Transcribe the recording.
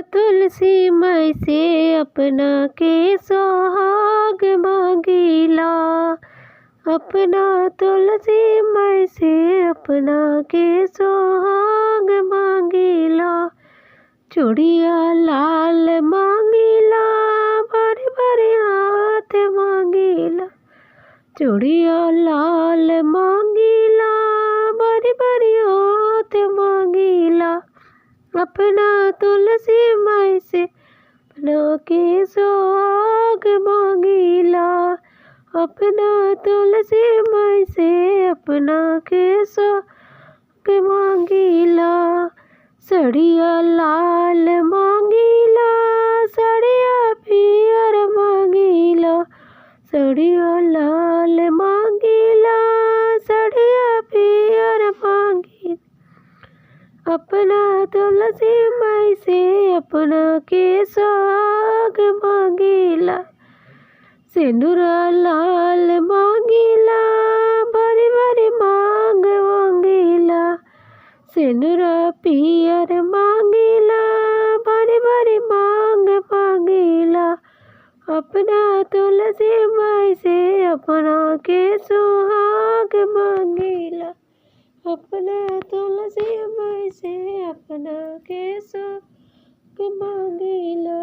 तुलसी मई से अपना के सुहाग मांगीला, अपना तुलसी मई से अपना के सुहाग मांगीला। चूड़िया लाल मांगीला, बारी बारी हाथ मांगीला। चूड़िया लाल मांगीला, बारी बारी हाथ मांगीला। अपना तुलसी मई से अपना के सुहाग मांगीला, अपना तुलसी मई से अपना के सुहाग मांगीला। सड़िया लाल मांगीला, सड़िया पियर मांगीला। सड़िया लाल मांगीला, सड़िया पियर मांगीला। अपना तुलसी मई से अपना के सुहाग मांगीला। सिंदूरा लाल मांगीला, बारी बारी मांग मांगीला। सिंदूरा पियर मांगीला, बारी बारी मांग मांगीला। अपना तुलसी मई से अपना के सुहाग मांगीला, अपना तुलसी मई से अपना के सुहाग मांगीला।